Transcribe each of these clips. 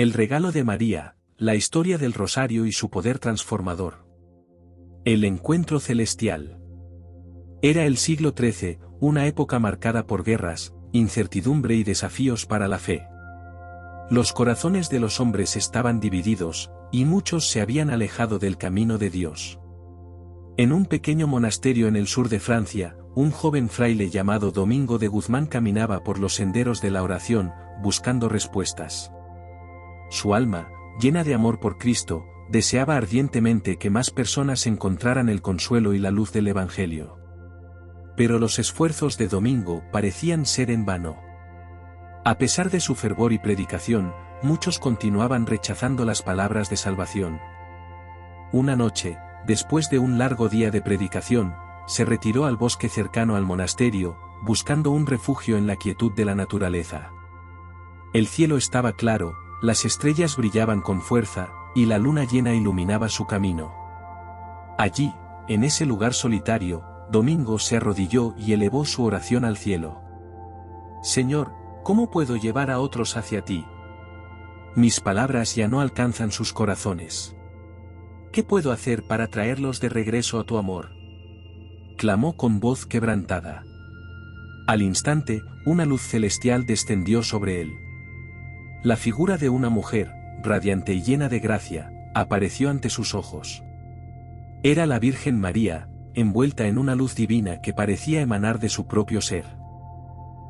El regalo de María, la historia del rosario y su poder transformador. El encuentro celestial. Era el siglo XIII, una época marcada por guerras, incertidumbre y desafíos para la fe. Los corazones de los hombres estaban divididos, y muchos se habían alejado del camino de Dios. En un pequeño monasterio en el sur de Francia, un joven fraile llamado Domingo de Guzmán caminaba por los senderos de la oración, buscando respuestas. Su alma, llena de amor por Cristo, deseaba ardientemente que más personas encontraran el consuelo y la luz del Evangelio. Pero los esfuerzos de Domingo parecían ser en vano. A pesar de su fervor y predicación, muchos continuaban rechazando las palabras de salvación. Una noche, después de un largo día de predicación, se retiró al bosque cercano al monasterio, buscando un refugio en la quietud de la naturaleza. El cielo estaba claro, las estrellas brillaban con fuerza, y la luna llena iluminaba su camino. Allí, en ese lugar solitario, Domingo se arrodilló y elevó su oración al cielo. Señor, ¿cómo puedo llevar a otros hacia ti? Mis palabras ya no alcanzan sus corazones. ¿Qué puedo hacer para traerlos de regreso a tu amor? Clamó con voz quebrantada. Al instante, una luz celestial descendió sobre él. La figura de una mujer, radiante y llena de gracia, apareció ante sus ojos. Era la Virgen María, envuelta en una luz divina que parecía emanar de su propio ser.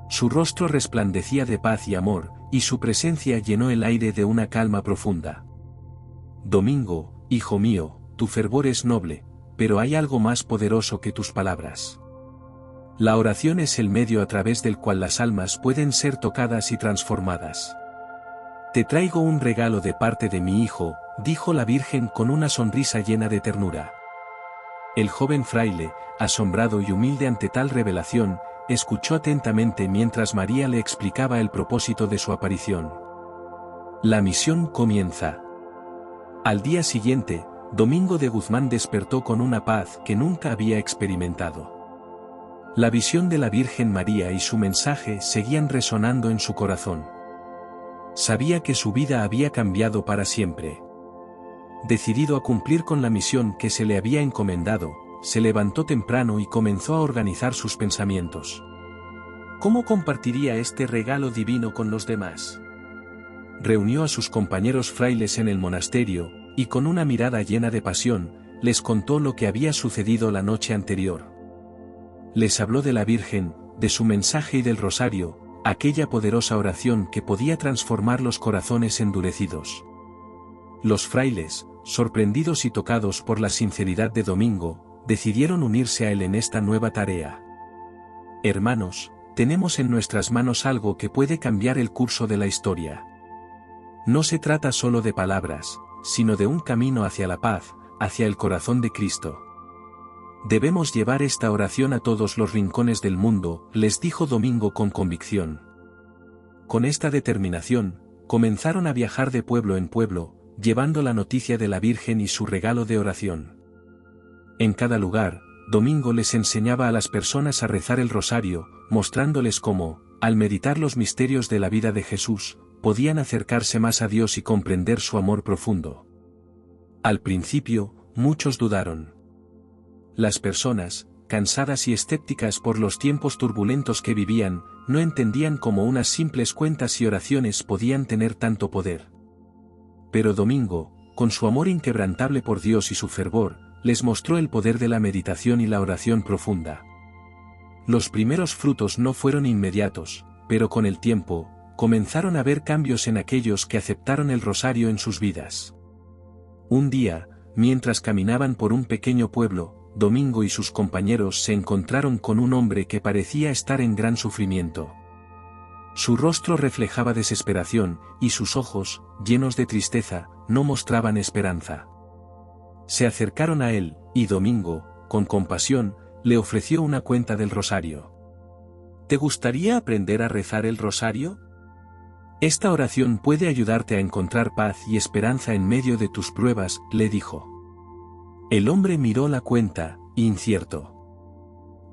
Su rostro resplandecía de paz y amor, y su presencia llenó el aire de una calma profunda. Domingo, hijo mío, tu fervor es noble, pero hay algo más poderoso que tus palabras. La oración es el medio a través del cual las almas pueden ser tocadas y transformadas. Te traigo un regalo de parte de mi hijo, dijo la Virgen con una sonrisa llena de ternura. El joven fraile, asombrado y humilde ante tal revelación, escuchó atentamente mientras María le explicaba el propósito de su aparición. La misión comienza. Al día siguiente, Domingo de Guzmán despertó con una paz que nunca había experimentado. La visión de la Virgen María y su mensaje seguían resonando en su corazón. Sabía que su vida había cambiado para siempre. Decidido a cumplir con la misión que se le había encomendado, se levantó temprano y comenzó a organizar sus pensamientos. ¿Cómo compartiría este regalo divino con los demás? Reunió a sus compañeros frailes en el monasterio, y con una mirada llena de pasión, les contó lo que había sucedido la noche anterior. Les habló de la Virgen, de su mensaje y del rosario, aquella poderosa oración que podía transformar los corazones endurecidos. Los frailes, sorprendidos y tocados por la sinceridad de Domingo, decidieron unirse a él en esta nueva tarea. Hermanos, tenemos en nuestras manos algo que puede cambiar el curso de la historia. No se trata solo de palabras, sino de un camino hacia la paz, hacia el corazón de Cristo. Debemos llevar esta oración a todos los rincones del mundo, les dijo Domingo con convicción. Con esta determinación, comenzaron a viajar de pueblo en pueblo, llevando la noticia de la Virgen y su regalo de oración. En cada lugar, Domingo les enseñaba a las personas a rezar el rosario, mostrándoles cómo, al meditar los misterios de la vida de Jesús, podían acercarse más a Dios y comprender su amor profundo. Al principio, muchos dudaron. Las personas, cansadas y escépticas por los tiempos turbulentos que vivían, no entendían cómo unas simples cuentas y oraciones podían tener tanto poder. Pero Domingo, con su amor inquebrantable por Dios y su fervor, les mostró el poder de la meditación y la oración profunda. Los primeros frutos no fueron inmediatos, pero con el tiempo, comenzaron a ver cambios en aquellos que aceptaron el rosario en sus vidas. Un día, mientras caminaban por un pequeño pueblo, Domingo y sus compañeros se encontraron con un hombre que parecía estar en gran sufrimiento. Su rostro reflejaba desesperación, y sus ojos, llenos de tristeza, no mostraban esperanza. Se acercaron a él, y Domingo, con compasión, le ofreció una cuenta del rosario. ¿Te gustaría aprender a rezar el rosario? Esta oración puede ayudarte a encontrar paz y esperanza en medio de tus pruebas, le dijo. El hombre miró la cuenta, incierto.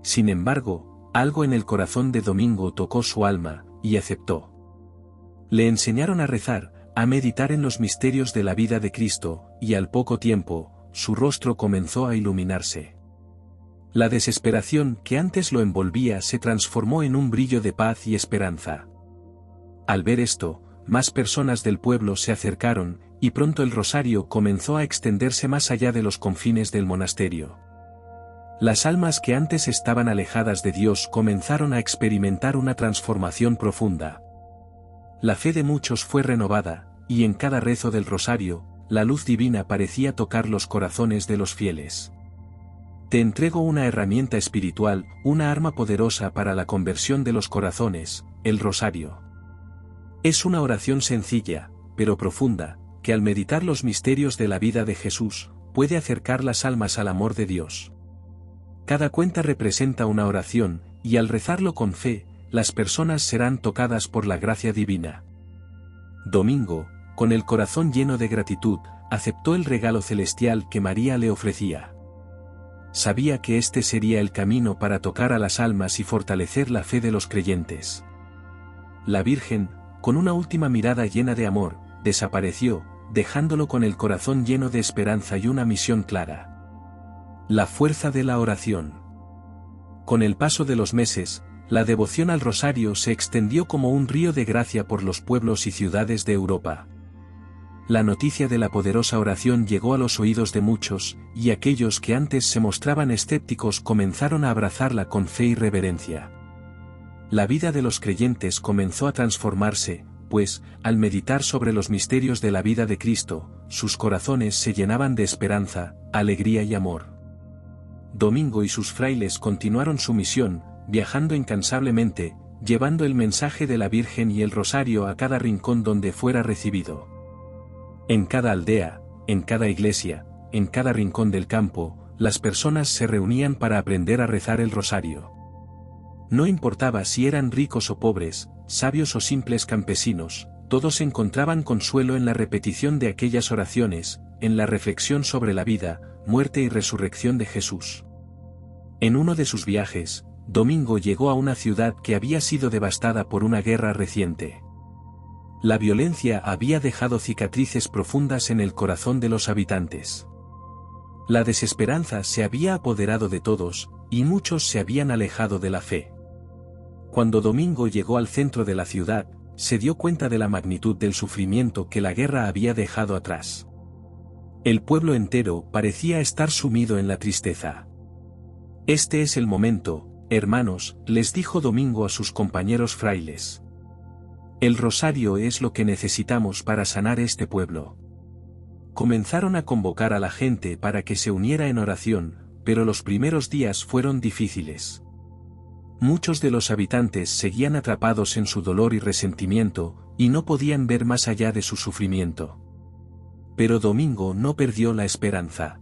Sin embargo, algo en el corazón de Domingo tocó su alma, y aceptó. Le enseñaron a rezar, a meditar en los misterios de la vida de Cristo, y al poco tiempo, su rostro comenzó a iluminarse. La desesperación que antes lo envolvía se transformó en un brillo de paz y esperanza. Al ver esto, más personas del pueblo se acercaron, y pronto el rosario comenzó a extenderse más allá de los confines del monasterio. Las almas que antes estaban alejadas de Dios comenzaron a experimentar una transformación profunda. La fe de muchos fue renovada, y en cada rezo del rosario, la luz divina parecía tocar los corazones de los fieles. Te entrego una herramienta espiritual, una arma poderosa para la conversión de los corazones, el rosario. Es una oración sencilla, pero profunda, que al meditar los misterios de la vida de Jesús, puede acercar las almas al amor de Dios. Cada cuenta representa una oración, y al rezarlo con fe, las personas serán tocadas por la gracia divina. Domingo, con el corazón lleno de gratitud, aceptó el regalo celestial que María le ofrecía. Sabía que este sería el camino para tocar a las almas y fortalecer la fe de los creyentes. La Virgen, con una última mirada llena de amor, desapareció, dejándolo con el corazón lleno de esperanza y una misión clara. La fuerza de la oración. Con el paso de los meses, la devoción al rosario se extendió como un río de gracia por los pueblos y ciudades de Europa. La noticia de la poderosa oración llegó a los oídos de muchos, y aquellos que antes se mostraban escépticos comenzaron a abrazarla con fe y reverencia. La vida de los creyentes comenzó a transformarse, pues, al meditar sobre los misterios de la vida de Cristo, sus corazones se llenaban de esperanza, alegría y amor. Domingo y sus frailes continuaron su misión, viajando incansablemente, llevando el mensaje de la Virgen y el rosario a cada rincón donde fuera recibido. En cada aldea, en cada iglesia, en cada rincón del campo, las personas se reunían para aprender a rezar el rosario. No importaba si eran ricos o pobres, sabios o simples campesinos, todos encontraban consuelo en la repetición de aquellas oraciones, en la reflexión sobre la vida, muerte y resurrección de Jesús. En uno de sus viajes, Domingo llegó a una ciudad que había sido devastada por una guerra reciente. La violencia había dejado cicatrices profundas en el corazón de los habitantes. La desesperanza se había apoderado de todos, y muchos se habían alejado de la fe. Cuando Domingo llegó al centro de la ciudad, se dio cuenta de la magnitud del sufrimiento que la guerra había dejado atrás. El pueblo entero parecía estar sumido en la tristeza. Este es el momento, hermanos, les dijo Domingo a sus compañeros frailes. El rosario es lo que necesitamos para sanar este pueblo. Comenzaron a convocar a la gente para que se uniera en oración, pero los primeros días fueron difíciles. Muchos de los habitantes seguían atrapados en su dolor y resentimiento, y no podían ver más allá de su sufrimiento. Pero Domingo no perdió la esperanza.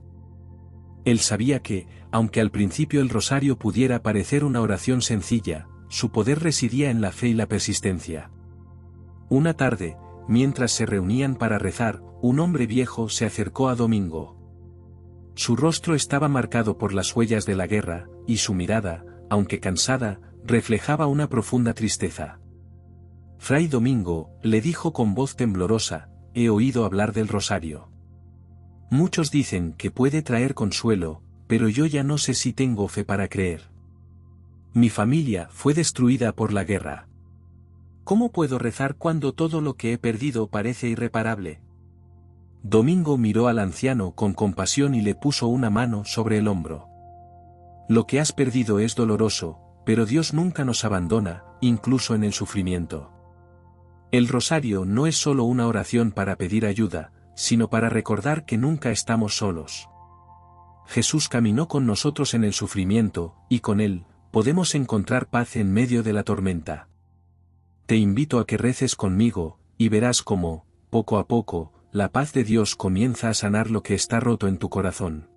Él sabía que, aunque al principio el rosario pudiera parecer una oración sencilla, su poder residía en la fe y la persistencia. Una tarde, mientras se reunían para rezar, un hombre viejo se acercó a Domingo. Su rostro estaba marcado por las huellas de la guerra, y su mirada, aunque cansada, reflejaba una profunda tristeza. Fray Domingo, le dijo con voz temblorosa, he oído hablar del rosario. Muchos dicen que puede traer consuelo, pero yo ya no sé si tengo fe para creer. Mi familia fue destruida por la guerra. ¿Cómo puedo rezar cuando todo lo que he perdido parece irreparable? Domingo miró al anciano con compasión y le puso una mano sobre el hombro. Lo que has perdido es doloroso, pero Dios nunca nos abandona, incluso en el sufrimiento. El rosario no es solo una oración para pedir ayuda, sino para recordar que nunca estamos solos. Jesús caminó con nosotros en el sufrimiento, y con Él, podemos encontrar paz en medio de la tormenta. Te invito a que reces conmigo, y verás cómo, poco a poco, la paz de Dios comienza a sanar lo que está roto en tu corazón.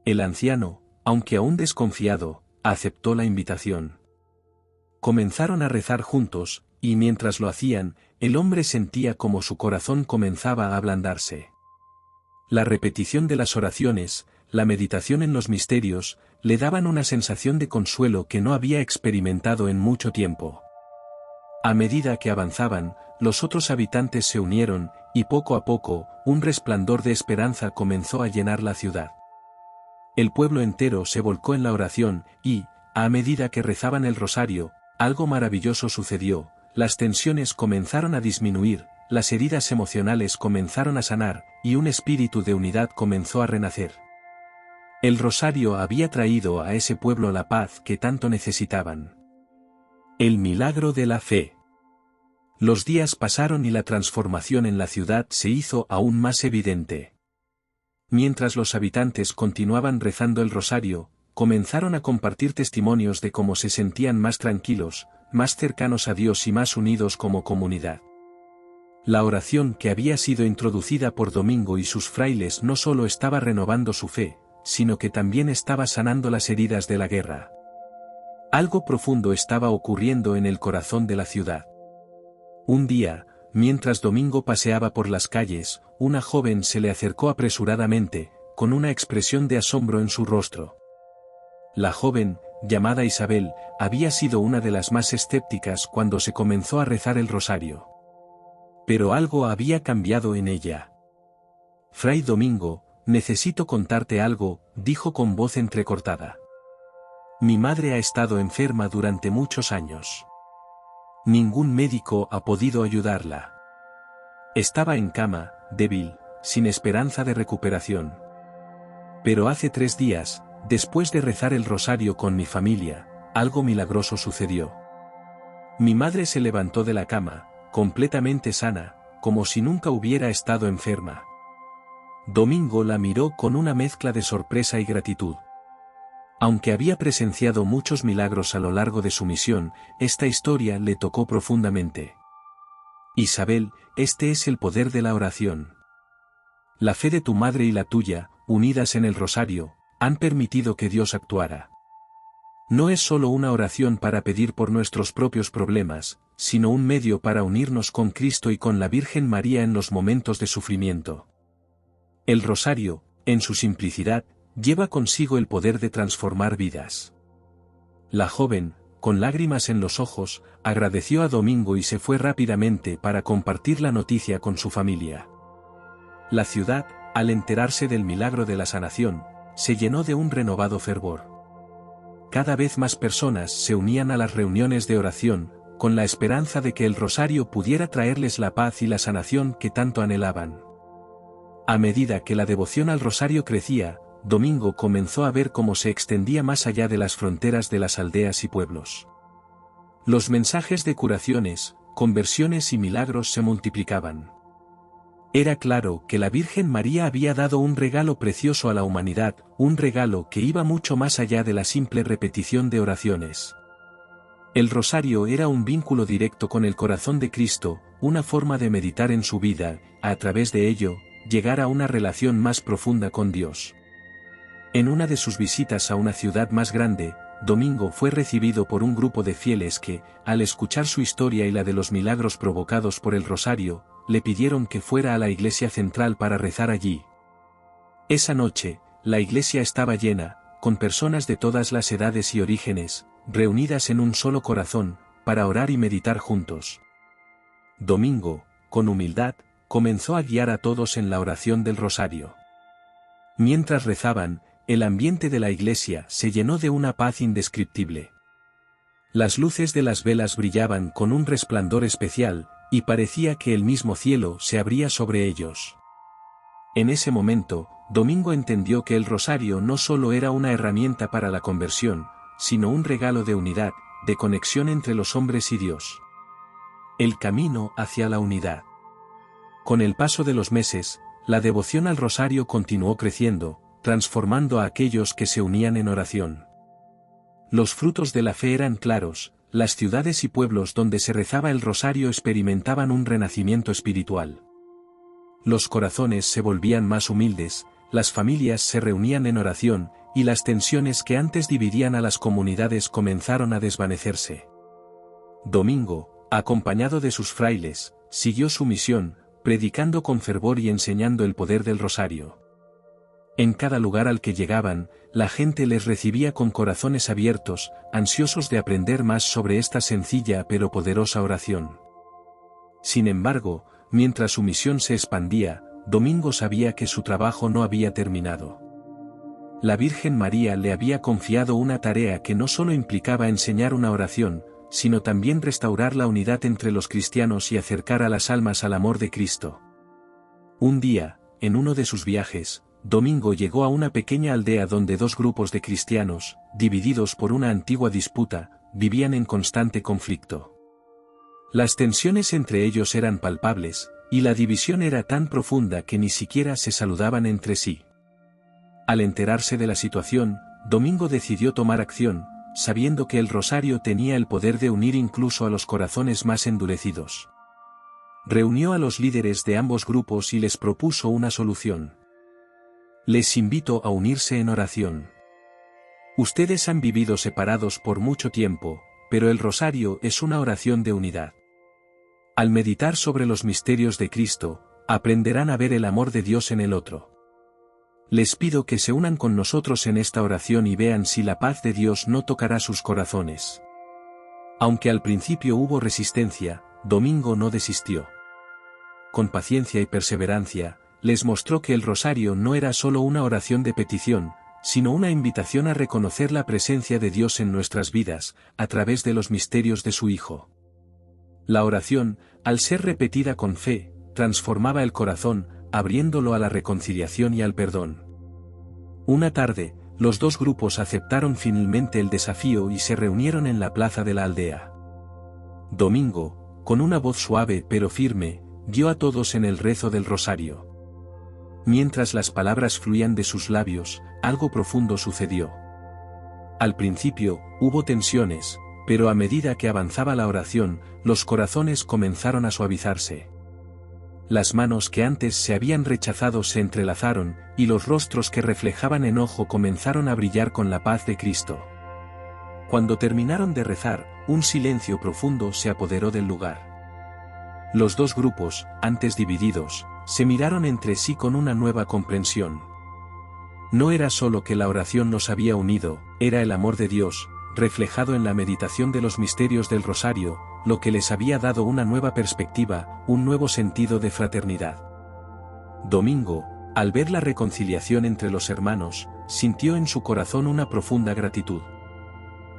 El anciano, aunque aún desconfiado, aceptó la invitación. Comenzaron a rezar juntos, y mientras lo hacían, el hombre sentía como su corazón comenzaba a ablandarse. La repetición de las oraciones, la meditación en los misterios, le daban una sensación de consuelo que no había experimentado en mucho tiempo. A medida que avanzaban, los otros habitantes se unieron, y poco a poco, un resplandor de esperanza comenzó a llenar la ciudad. El pueblo entero se volcó en la oración, y, a medida que rezaban el rosario, algo maravilloso sucedió, las tensiones comenzaron a disminuir, las heridas emocionales comenzaron a sanar, y un espíritu de unidad comenzó a renacer. El rosario había traído a ese pueblo la paz que tanto necesitaban. El milagro de la fe. Los días pasaron y la transformación en la ciudad se hizo aún más evidente. Mientras los habitantes continuaban rezando el rosario, comenzaron a compartir testimonios de cómo se sentían más tranquilos, más cercanos a Dios y más unidos como comunidad. La oración que había sido introducida por Domingo y sus frailes no solo estaba renovando su fe, sino que también estaba sanando las heridas de la guerra. Algo profundo estaba ocurriendo en el corazón de la ciudad. Un día, mientras Domingo paseaba por las calles, una joven se le acercó apresuradamente, con una expresión de asombro en su rostro. La joven, llamada Isabel, había sido una de las más escépticas cuando se comenzó a rezar el rosario. Pero algo había cambiado en ella. Fray Domingo, necesito contarte algo, dijo con voz entrecortada. Mi madre ha estado enferma durante muchos años. Ningún médico ha podido ayudarla. Estaba en cama, débil, sin esperanza de recuperación. Pero hace 3 días, después de rezar el rosario con mi familia, algo milagroso sucedió. Mi madre se levantó de la cama, completamente sana, como si nunca hubiera estado enferma. Domingo la miró con una mezcla de sorpresa y gratitud. Aunque había presenciado muchos milagros a lo largo de su misión, esta historia le tocó profundamente. Isabel, este es el poder de la oración. La fe de tu madre y la tuya, unidas en el rosario, han permitido que Dios actuara. No es solo una oración para pedir por nuestros propios problemas, sino un medio para unirnos con Cristo y con la Virgen María en los momentos de sufrimiento. El rosario, en su simplicidad, lleva consigo el poder de transformar vidas. La joven, con lágrimas en los ojos, agradeció a Domingo y se fue rápidamente para compartir la noticia con su familia. La ciudad, al enterarse del milagro de la sanación, se llenó de un renovado fervor. Cada vez más personas se unían a las reuniones de oración, con la esperanza de que el rosario pudiera traerles la paz y la sanación que tanto anhelaban. A medida que la devoción al rosario crecía, Domingo comenzó a ver cómo se extendía más allá de las fronteras de las aldeas y pueblos. Los mensajes de curaciones, conversiones y milagros se multiplicaban. Era claro que la Virgen María había dado un regalo precioso a la humanidad, un regalo que iba mucho más allá de la simple repetición de oraciones. El rosario era un vínculo directo con el corazón de Cristo, una forma de meditar en su vida, a través de ello, llegar a una relación más profunda con Dios. En una de sus visitas a una ciudad más grande, Domingo fue recibido por un grupo de fieles que, al escuchar su historia y la de los milagros provocados por el rosario, le pidieron que fuera a la iglesia central para rezar allí. Esa noche, la iglesia estaba llena, con personas de todas las edades y orígenes, reunidas en un solo corazón, para orar y meditar juntos. Domingo, con humildad, comenzó a guiar a todos en la oración del rosario. Mientras rezaban, el ambiente de la iglesia se llenó de una paz indescriptible. Las luces de las velas brillaban con un resplandor especial, y parecía que el mismo cielo se abría sobre ellos. En ese momento, Domingo entendió que el rosario no solo era una herramienta para la conversión, sino un regalo de unidad, de conexión entre los hombres y Dios. El camino hacia la unidad. Con el paso de los meses, la devoción al rosario continuó creciendo, transformando a aquellos que se unían en oración. Los frutos de la fe eran claros, las ciudades y pueblos donde se rezaba el rosario experimentaban un renacimiento espiritual. Los corazones se volvían más humildes, las familias se reunían en oración, y las tensiones que antes dividían a las comunidades comenzaron a desvanecerse. Domingo, acompañado de sus frailes, siguió su misión, predicando con fervor y enseñando el poder del rosario. En cada lugar al que llegaban, la gente les recibía con corazones abiertos, ansiosos de aprender más sobre esta sencilla pero poderosa oración. Sin embargo, mientras su misión se expandía, Domingo sabía que su trabajo no había terminado. La Virgen María le había confiado una tarea que no solo implicaba enseñar una oración, sino también restaurar la unidad entre los cristianos y acercar a las almas al amor de Cristo. Un día, en uno de sus viajes, Domingo llegó a una pequeña aldea donde dos grupos de cristianos, divididos por una antigua disputa, vivían en constante conflicto. Las tensiones entre ellos eran palpables, y la división era tan profunda que ni siquiera se saludaban entre sí. Al enterarse de la situación, Domingo decidió tomar acción, sabiendo que el rosario tenía el poder de unir incluso a los corazones más endurecidos. Reunió a los líderes de ambos grupos y les propuso una solución. Les invito a unirse en oración. Ustedes han vivido separados por mucho tiempo, pero el rosario es una oración de unidad. Al meditar sobre los misterios de Cristo, aprenderán a ver el amor de Dios en el otro. Les pido que se unan con nosotros en esta oración y vean si la paz de Dios no tocará sus corazones. Aunque al principio hubo resistencia, Domingo no desistió. Con paciencia y perseverancia, les mostró que el rosario no era solo una oración de petición, sino una invitación a reconocer la presencia de Dios en nuestras vidas, a través de los misterios de su Hijo. La oración, al ser repetida con fe, transformaba el corazón, abriéndolo a la reconciliación y al perdón. Una tarde, los dos grupos aceptaron finalmente el desafío y se reunieron en la plaza de la aldea. Domingo, con una voz suave pero firme, guió a todos en el rezo del rosario. Mientras las palabras fluían de sus labios, algo profundo sucedió. Al principio, hubo tensiones, pero a medida que avanzaba la oración, los corazones comenzaron a suavizarse. Las manos que antes se habían rechazado se entrelazaron, y los rostros que reflejaban enojo comenzaron a brillar con la paz de Cristo. Cuando terminaron de rezar, un silencio profundo se apoderó del lugar. Los dos grupos, antes divididos, se miraron entre sí con una nueva comprensión. No era solo que la oración los había unido, era el amor de Dios, reflejado en la meditación de los misterios del rosario, lo que les había dado una nueva perspectiva, un nuevo sentido de fraternidad. Domingo, al ver la reconciliación entre los hermanos, sintió en su corazón una profunda gratitud.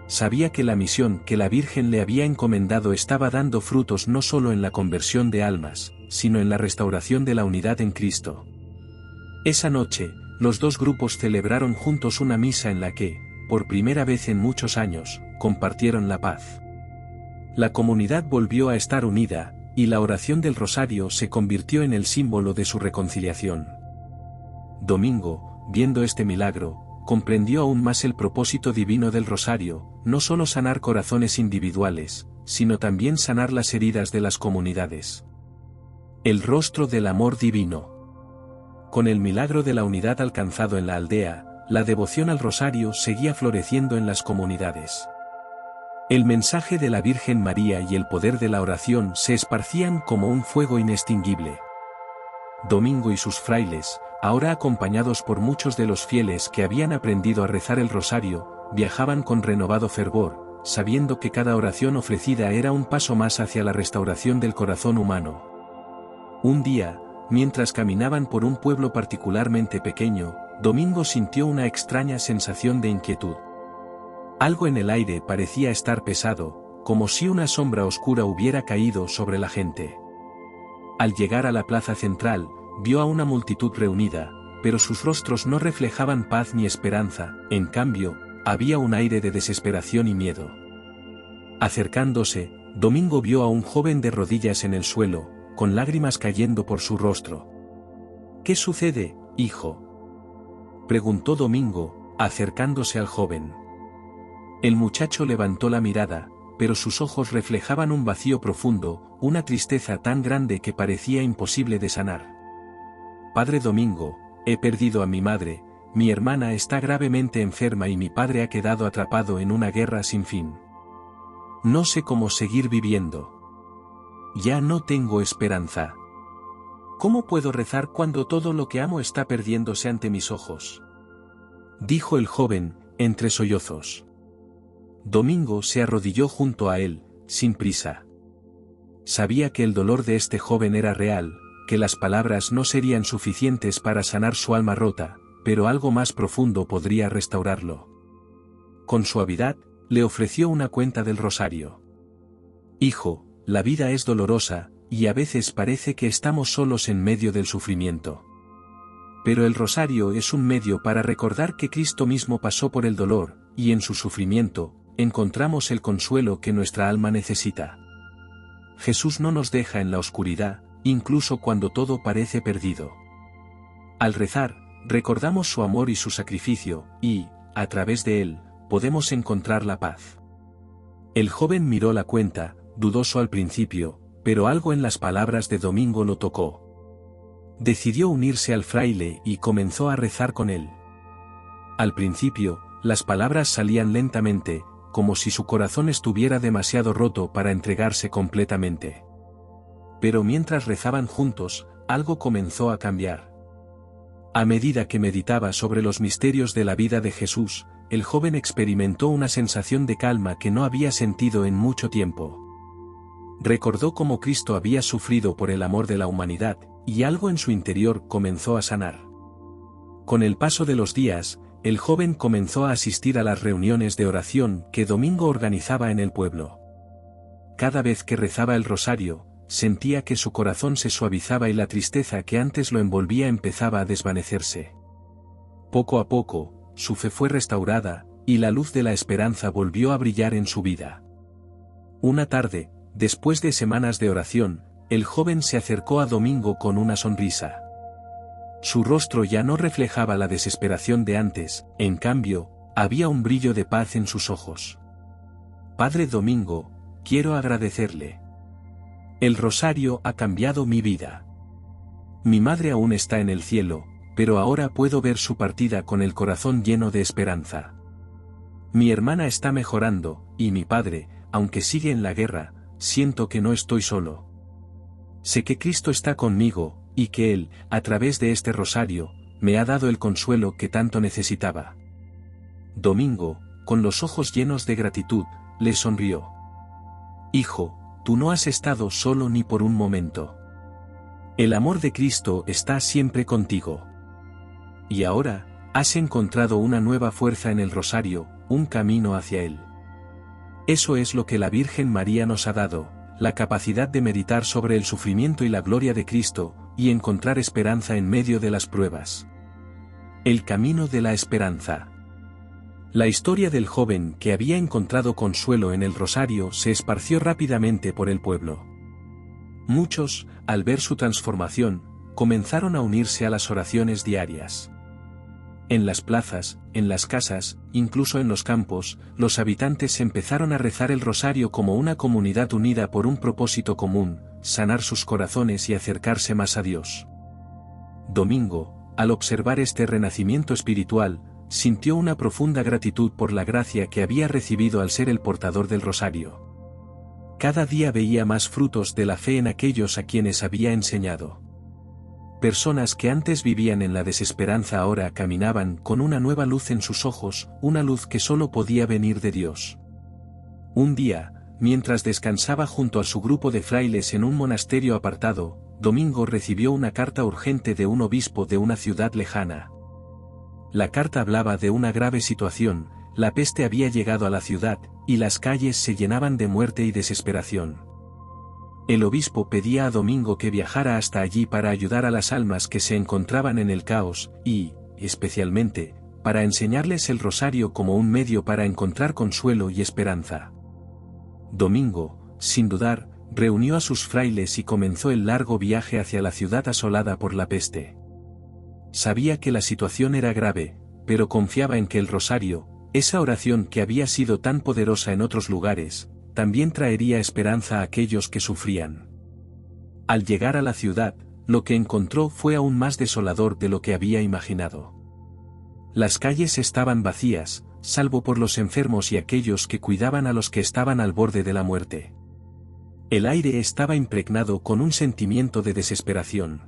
Sabía que la misión que la Virgen le había encomendado estaba dando frutos no solo en la conversión de almas, sino en la restauración de la unidad en Cristo. Esa noche, los dos grupos celebraron juntos una misa en la que, por primera vez en muchos años, compartieron la paz. La comunidad volvió a estar unida, y la oración del rosario se convirtió en el símbolo de su reconciliación. Domingo, viendo este milagro, comprendió aún más el propósito divino del rosario, no solo sanar corazones individuales, sino también sanar las heridas de las comunidades. El rostro del amor divino. Con el milagro de la unidad alcanzado en la aldea, la devoción al rosario seguía floreciendo en las comunidades. El mensaje de la Virgen María y el poder de la oración se esparcían como un fuego inextinguible. Domingo y sus frailes, ahora acompañados por muchos de los fieles que habían aprendido a rezar el rosario, viajaban con renovado fervor, sabiendo que cada oración ofrecida era un paso más hacia la restauración del corazón humano. Un día, mientras caminaban por un pueblo particularmente pequeño, Domingo sintió una extraña sensación de inquietud. Algo en el aire parecía estar pesado, como si una sombra oscura hubiera caído sobre la gente. Al llegar a la plaza central, vio a una multitud reunida, pero sus rostros no reflejaban paz ni esperanza, en cambio, había un aire de desesperación y miedo. Acercándose, Domingo vio a un joven de rodillas en el suelo, con lágrimas cayendo por su rostro. «¿Qué sucede, hijo?», preguntó Domingo, acercándose al joven. El muchacho levantó la mirada, pero sus ojos reflejaban un vacío profundo, una tristeza tan grande que parecía imposible de sanar. «Padre Domingo, he perdido a mi madre, mi hermana está gravemente enferma y mi padre ha quedado atrapado en una guerra sin fin. No sé cómo seguir viviendo. Ya no tengo esperanza. ¿Cómo puedo rezar cuando todo lo que amo está perdiéndose ante mis ojos?, dijo el joven, entre sollozos. Domingo se arrodilló junto a él, sin prisa. Sabía que el dolor de este joven era real, que las palabras no serían suficientes para sanar su alma rota, pero algo más profundo podría restaurarlo. Con suavidad, le ofreció una cuenta del rosario. Hijo, la vida es dolorosa, y a veces parece que estamos solos en medio del sufrimiento. Pero el rosario es un medio para recordar que Cristo mismo pasó por el dolor, y en su sufrimiento, encontramos el consuelo que nuestra alma necesita. Jesús no nos deja en la oscuridad, incluso cuando todo parece perdido. Al rezar, recordamos su amor y su sacrificio, y, a través de él, podemos encontrar la paz. El joven miró la cuenta, dudoso al principio, pero algo en las palabras de Domingo lo tocó. Decidió unirse al fraile y comenzó a rezar con él. Al principio, las palabras salían lentamente, como si su corazón estuviera demasiado roto para entregarse completamente. Pero mientras rezaban juntos, algo comenzó a cambiar. A medida que meditaba sobre los misterios de la vida de Jesús, el joven experimentó una sensación de calma que no había sentido en mucho tiempo. Recordó cómo Cristo había sufrido por el amor de la humanidad, y algo en su interior comenzó a sanar. Con el paso de los días, el joven comenzó a asistir a las reuniones de oración que Domingo organizaba en el pueblo. Cada vez que rezaba el rosario, sentía que su corazón se suavizaba y la tristeza que antes lo envolvía empezaba a desvanecerse. Poco a poco, su fe fue restaurada, y la luz de la esperanza volvió a brillar en su vida. Una tarde, después de semanas de oración, el joven se acercó a Domingo con una sonrisa. Su rostro ya no reflejaba la desesperación de antes, en cambio, había un brillo de paz en sus ojos. Padre Domingo, quiero agradecerle. El rosario ha cambiado mi vida. Mi madre aún está en el cielo, pero ahora puedo ver su partida con el corazón lleno de esperanza. Mi hermana está mejorando, y mi padre, aunque sigue en la guerra, siento que no estoy solo. Sé que Cristo está conmigo, y que Él, a través de este rosario, me ha dado el consuelo que tanto necesitaba. Domingo, con los ojos llenos de gratitud, le sonrió. Hijo, tú no has estado solo ni por un momento. El amor de Cristo está siempre contigo. Y ahora, has encontrado una nueva fuerza en el rosario, un camino hacia Él. Eso es lo que la Virgen María nos ha dado, la capacidad de meditar sobre el sufrimiento y la gloria de Cristo, y encontrar esperanza en medio de las pruebas. El camino de la esperanza. La historia del joven que había encontrado consuelo en el rosario se esparció rápidamente por el pueblo. Muchos, al ver su transformación, comenzaron a unirse a las oraciones diarias. En las plazas, en las casas, incluso en los campos, los habitantes empezaron a rezar el rosario como una comunidad unida por un propósito común, sanar sus corazones y acercarse más a Dios. Domingo, al observar este renacimiento espiritual, sintió una profunda gratitud por la gracia que había recibido al ser el portador del rosario. Cada día veía más frutos de la fe en aquellos a quienes había enseñado. Personas que antes vivían en la desesperanza ahora caminaban con una nueva luz en sus ojos, una luz que solo podía venir de Dios. Un día, mientras descansaba junto a su grupo de frailes en un monasterio apartado, Domingo recibió una carta urgente de un obispo de una ciudad lejana. La carta hablaba de una grave situación, la peste había llegado a la ciudad, y las calles se llenaban de muerte y desesperación. El obispo pedía a Domingo que viajara hasta allí para ayudar a las almas que se encontraban en el caos, y, especialmente, para enseñarles el rosario como un medio para encontrar consuelo y esperanza. Domingo, sin dudar, reunió a sus frailes y comenzó el largo viaje hacia la ciudad asolada por la peste. Sabía que la situación era grave, pero confiaba en que el rosario, esa oración que había sido tan poderosa en otros lugares, también traería esperanza a aquellos que sufrían. Al llegar a la ciudad, lo que encontró fue aún más desolador de lo que había imaginado. Las calles estaban vacías, salvo por los enfermos y aquellos que cuidaban a los que estaban al borde de la muerte. El aire estaba impregnado con un sentimiento de desesperación.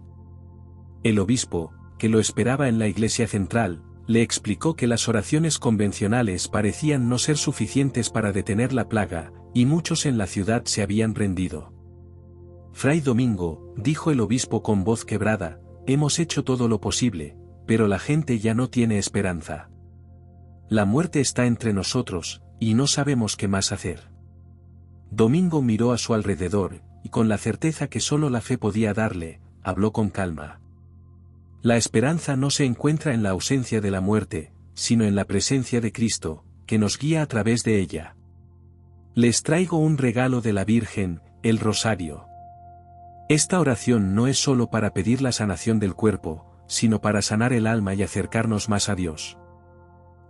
El obispo, que lo esperaba en la iglesia central, le explicó que las oraciones convencionales parecían no ser suficientes para detener la plaga, y muchos en la ciudad se habían rendido. Fray Domingo, dijo el obispo con voz quebrada, hemos hecho todo lo posible, pero la gente ya no tiene esperanza. La muerte está entre nosotros, y no sabemos qué más hacer. Domingo miró a su alrededor, y con la certeza que solo la fe podía darle, habló con calma. La esperanza no se encuentra en la ausencia de la muerte, sino en la presencia de Cristo, que nos guía a través de ella. Les traigo un regalo de la Virgen, el rosario. Esta oración no es solo para pedir la sanación del cuerpo, sino para sanar el alma y acercarnos más a Dios.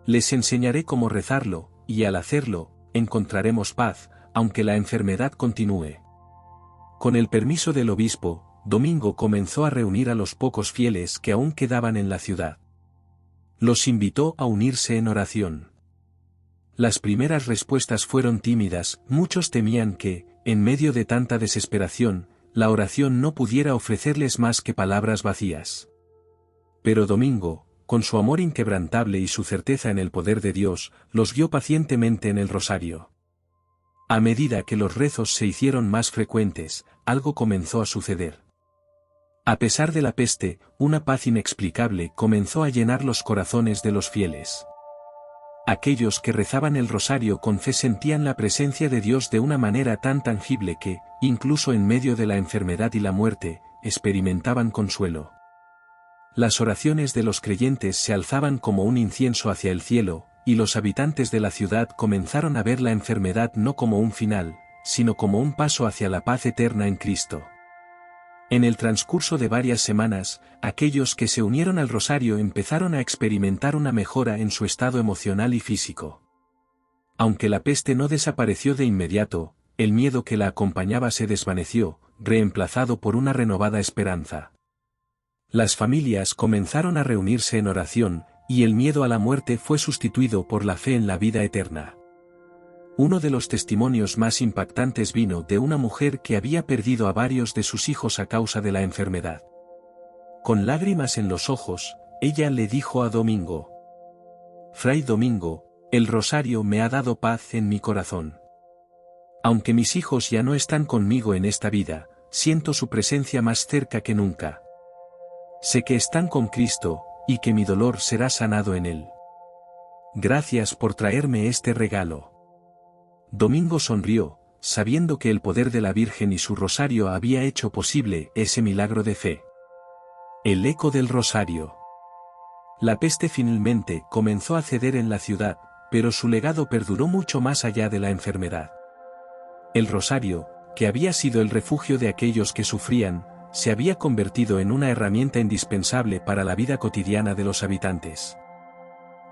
Les enseñaré cómo rezarlo, y al hacerlo, encontraremos paz, aunque la enfermedad continúe. Con el permiso del obispo, Domingo comenzó a reunir a los pocos fieles que aún quedaban en la ciudad. Los invitó a unirse en oración. Las primeras respuestas fueron tímidas, muchos temían que, en medio de tanta desesperación, la oración no pudiera ofrecerles más que palabras vacías. Pero Domingo, con su amor inquebrantable y su certeza en el poder de Dios, los guió pacientemente en el rosario. A medida que los rezos se hicieron más frecuentes, algo comenzó a suceder. A pesar de la peste, una paz inexplicable comenzó a llenar los corazones de los fieles. Aquellos que rezaban el rosario con fe sentían la presencia de Dios de una manera tan tangible que, incluso en medio de la enfermedad y la muerte, experimentaban consuelo. Las oraciones de los creyentes se alzaban como un incienso hacia el cielo, y los habitantes de la ciudad comenzaron a ver la enfermedad no como un final, sino como un paso hacia la paz eterna en Cristo. En el transcurso de varias semanas, aquellos que se unieron al rosario empezaron a experimentar una mejora en su estado emocional y físico. Aunque la peste no desapareció de inmediato, el miedo que la acompañaba se desvaneció, reemplazado por una renovada esperanza. Las familias comenzaron a reunirse en oración, y el miedo a la muerte fue sustituido por la fe en la vida eterna. Uno de los testimonios más impactantes vino de una mujer que había perdido a varios de sus hijos a causa de la enfermedad. Con lágrimas en los ojos, ella le dijo a Domingo: Fray Domingo, el rosario me ha dado paz en mi corazón. Aunque mis hijos ya no están conmigo en esta vida, siento su presencia más cerca que nunca. Sé que están con Cristo, y que mi dolor será sanado en él. Gracias por traerme este regalo. Domingo sonrió, sabiendo que el poder de la Virgen y su rosario había hecho posible ese milagro de fe. El eco del rosario. La peste finalmente comenzó a ceder en la ciudad, pero su legado perduró mucho más allá de la enfermedad. El rosario, que había sido el refugio de aquellos que sufrían, se había convertido en una herramienta indispensable para la vida cotidiana de los habitantes.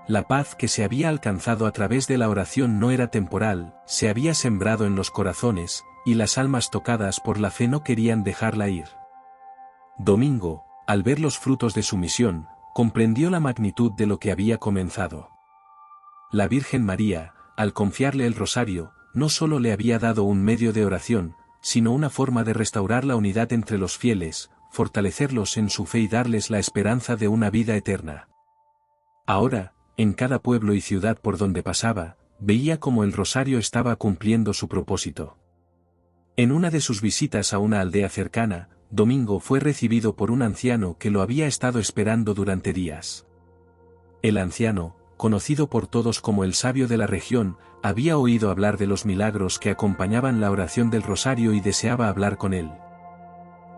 La paz que se había alcanzado a través de la oración no era temporal, se había sembrado en los corazones, y las almas tocadas por la fe no querían dejarla ir. Domingo, al ver los frutos de su misión, comprendió la magnitud de lo que había comenzado. La Virgen María, al confiarle el rosario, no solo le había dado un medio de oración, sino una forma de restaurar la unidad entre los fieles, fortalecerlos en su fe y darles la esperanza de una vida eterna. Ahora, en cada pueblo y ciudad por donde pasaba, veía cómo el rosario estaba cumpliendo su propósito. En una de sus visitas a una aldea cercana, Domingo fue recibido por un anciano que lo había estado esperando durante días. El anciano, conocido por todos como el sabio de la región, había oído hablar de los milagros que acompañaban la oración del rosario y deseaba hablar con él.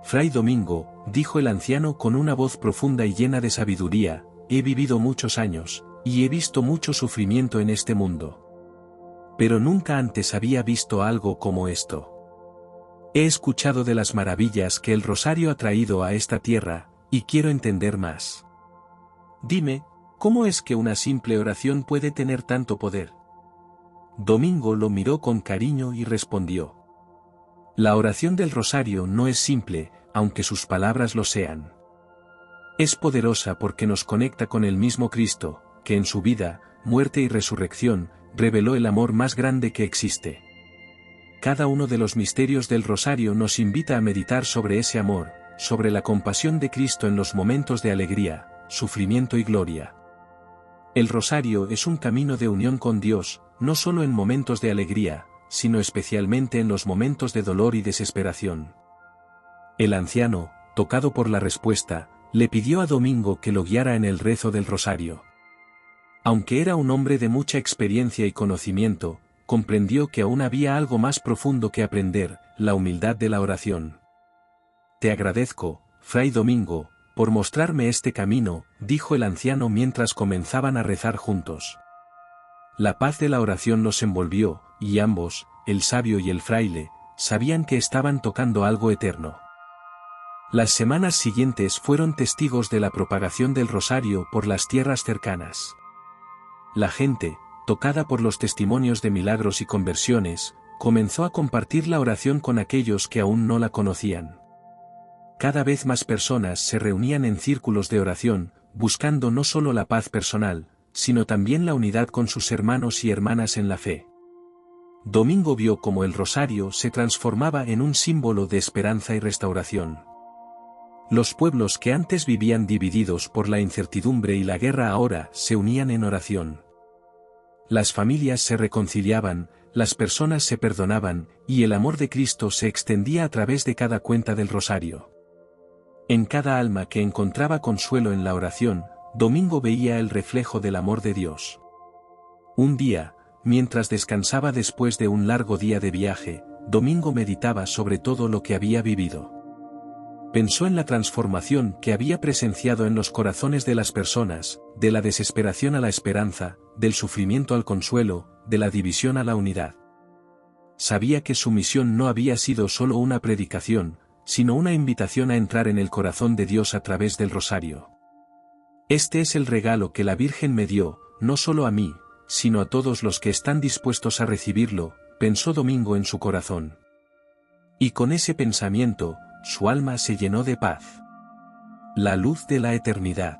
Fray Domingo, dijo el anciano con una voz profunda y llena de sabiduría, he vivido muchos años, y he visto mucho sufrimiento en este mundo. Pero nunca antes había visto algo como esto. He escuchado de las maravillas que el rosario ha traído a esta tierra, y quiero entender más. Dime, ¿cómo es que una simple oración puede tener tanto poder? Domingo lo miró con cariño y respondió: la oración del rosario no es simple, aunque sus palabras lo sean. Es poderosa porque nos conecta con el mismo Cristo, que en su vida, muerte y resurrección, reveló el amor más grande que existe. Cada uno de los misterios del rosario nos invita a meditar sobre ese amor, sobre la compasión de Cristo en los momentos de alegría, sufrimiento y gloria. El rosario es un camino de unión con Dios, no solo en momentos de alegría, sino especialmente en los momentos de dolor y desesperación. El anciano, tocado por la respuesta, le pidió a Domingo que lo guiara en el rezo del rosario. Aunque era un hombre de mucha experiencia y conocimiento, comprendió que aún había algo más profundo que aprender, la humildad de la oración. «Te agradezco, Fray Domingo, por mostrarme este camino», dijo el anciano mientras comenzaban a rezar juntos. La paz de la oración los envolvió, y ambos, el sabio y el fraile, sabían que estaban tocando algo eterno. Las semanas siguientes fueron testigos de la propagación del rosario por las tierras cercanas. La gente, tocada por los testimonios de milagros y conversiones, comenzó a compartir la oración con aquellos que aún no la conocían. Cada vez más personas se reunían en círculos de oración, buscando no solo la paz personal, sino también la unidad con sus hermanos y hermanas en la fe. Domingo vio cómo el rosario se transformaba en un símbolo de esperanza y restauración. Los pueblos que antes vivían divididos por la incertidumbre y la guerra ahora se unían en oración. Las familias se reconciliaban, las personas se perdonaban, y el amor de Cristo se extendía a través de cada cuenta del rosario. En cada alma que encontraba consuelo en la oración, Domingo veía el reflejo del amor de Dios. Un día, mientras descansaba después de un largo día de viaje, Domingo meditaba sobre todo lo que había vivido. Pensó en la transformación que había presenciado en los corazones de las personas, de la desesperación a la esperanza, del sufrimiento al consuelo, de la división a la unidad. Sabía que su misión no había sido solo una predicación, sino una invitación a entrar en el corazón de Dios a través del rosario. Este es el regalo que la Virgen me dio, no solo a mí, sino a todos los que están dispuestos a recibirlo, pensó Domingo en su corazón. Y con ese pensamiento, su alma se llenó de paz. La luz de la eternidad.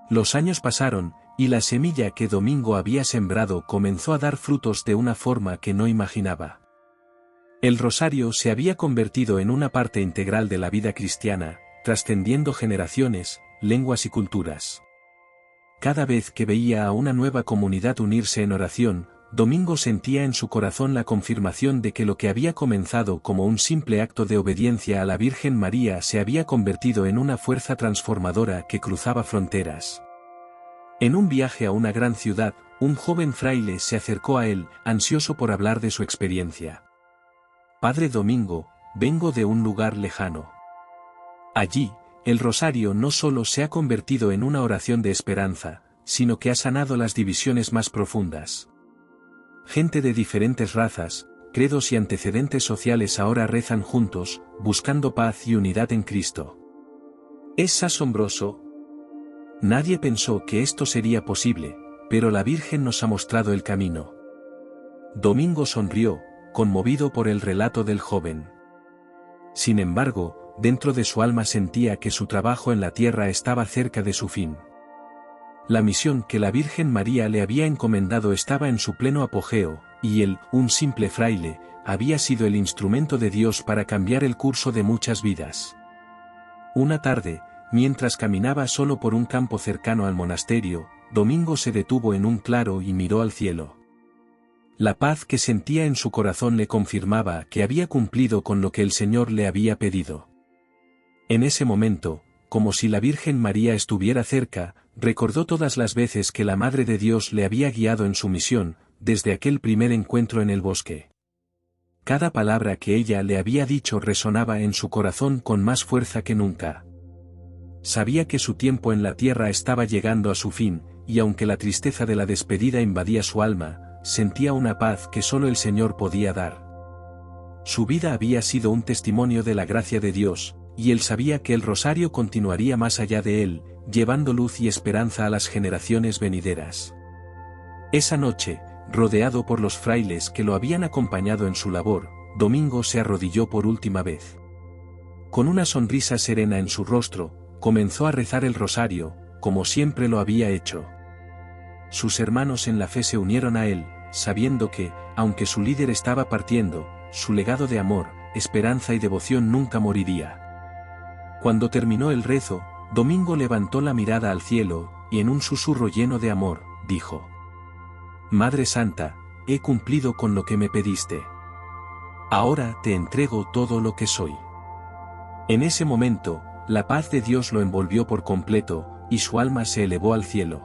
Los años pasaron, y la semilla que Domingo había sembrado comenzó a dar frutos de una forma que no imaginaba. El rosario se había convertido en una parte integral de la vida cristiana, trascendiendo generaciones, lenguas y culturas. Cada vez que veía a una nueva comunidad unirse en oración, Domingo sentía en su corazón la confirmación de que lo que había comenzado como un simple acto de obediencia a la Virgen María se había convertido en una fuerza transformadora que cruzaba fronteras. En un viaje a una gran ciudad, un joven fraile se acercó a él, ansioso por hablar de su experiencia. «Padre Domingo, vengo de un lugar lejano. Allí, el rosario no solo se ha convertido en una oración de esperanza, sino que ha sanado las divisiones más profundas. Gente de diferentes razas, credos y antecedentes sociales ahora rezan juntos, buscando paz y unidad en Cristo. Es asombroso. Nadie pensó que esto sería posible, pero la Virgen nos ha mostrado el camino». Domingo sonrió, conmovido por el relato del joven. Sin embargo, dentro de su alma sentía que su trabajo en la tierra estaba cerca de su fin. La misión que la Virgen María le había encomendado estaba en su pleno apogeo, y él, un simple fraile, había sido el instrumento de Dios para cambiar el curso de muchas vidas. Una tarde, mientras caminaba solo por un campo cercano al monasterio, Domingo se detuvo en un claro y miró al cielo. La paz que sentía en su corazón le confirmaba que había cumplido con lo que el Señor le había pedido. En ese momento, como si la Virgen María estuviera cerca, recordó todas las veces que la Madre de Dios le había guiado en su misión, desde aquel primer encuentro en el bosque. Cada palabra que ella le había dicho resonaba en su corazón con más fuerza que nunca. Sabía que su tiempo en la tierra estaba llegando a su fin, y aunque la tristeza de la despedida invadía su alma, sentía una paz que solo el Señor podía dar. Su vida había sido un testimonio de la gracia de Dios, y él sabía que el rosario continuaría más allá de él, llevando luz y esperanza a las generaciones venideras. Esa noche, rodeado por los frailes que lo habían acompañado en su labor, Domingo se arrodilló por última vez. Con una sonrisa serena en su rostro, comenzó a rezar el rosario, como siempre lo había hecho. Sus hermanos en la fe se unieron a él, sabiendo que, aunque su líder estaba partiendo, su legado de amor, esperanza y devoción nunca moriría. Cuando terminó el rezo, Domingo levantó la mirada al cielo, y en un susurro lleno de amor, dijo: Madre Santa, he cumplido con lo que me pediste. Ahora te entrego todo lo que soy. En ese momento, la paz de Dios lo envolvió por completo, y su alma se elevó al cielo.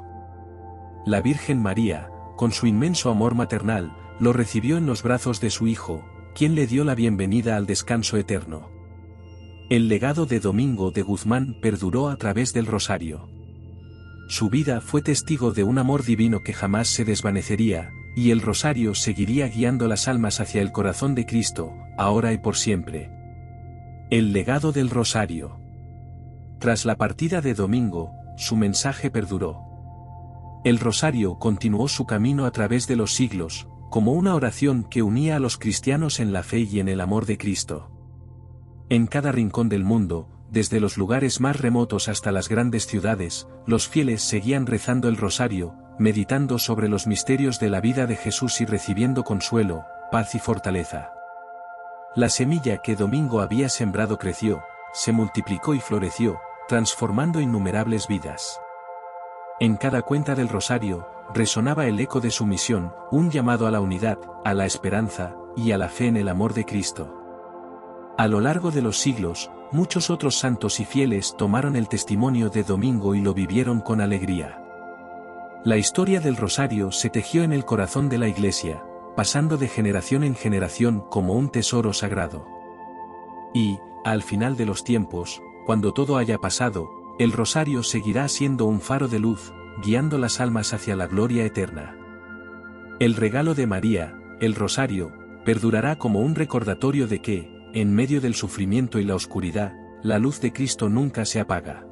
La Virgen María, con su inmenso amor maternal, lo recibió en los brazos de su Hijo, quien le dio la bienvenida al descanso eterno. El legado de Domingo de Guzmán perduró a través del rosario. Su vida fue testigo de un amor divino que jamás se desvanecería, y el rosario seguiría guiando las almas hacia el corazón de Cristo, ahora y por siempre. El legado del rosario. Tras la partida de Domingo, su mensaje perduró. El rosario continuó su camino a través de los siglos, como una oración que unía a los cristianos en la fe y en el amor de Cristo. En cada rincón del mundo, desde los lugares más remotos hasta las grandes ciudades, los fieles seguían rezando el rosario, meditando sobre los misterios de la vida de Jesús y recibiendo consuelo, paz y fortaleza. La semilla que Domingo había sembrado creció, se multiplicó y floreció, transformando innumerables vidas. En cada cuenta del rosario, resonaba el eco de su misión, un llamado a la unidad, a la esperanza, y a la fe en el amor de Cristo. A lo largo de los siglos, muchos otros santos y fieles tomaron el testimonio de Domingo y lo vivieron con alegría. La historia del rosario se tejió en el corazón de la Iglesia, pasando de generación en generación como un tesoro sagrado. Y, al final de los tiempos, cuando todo haya pasado, el rosario seguirá siendo un faro de luz, guiando las almas hacia la gloria eterna. El regalo de María, el rosario, perdurará como un recordatorio de que, en medio del sufrimiento y la oscuridad, la luz de Cristo nunca se apaga.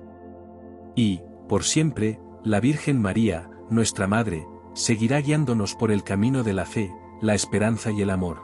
Y, por siempre, la Virgen María, nuestra Madre, seguirá guiándonos por el camino de la fe, la esperanza y el amor.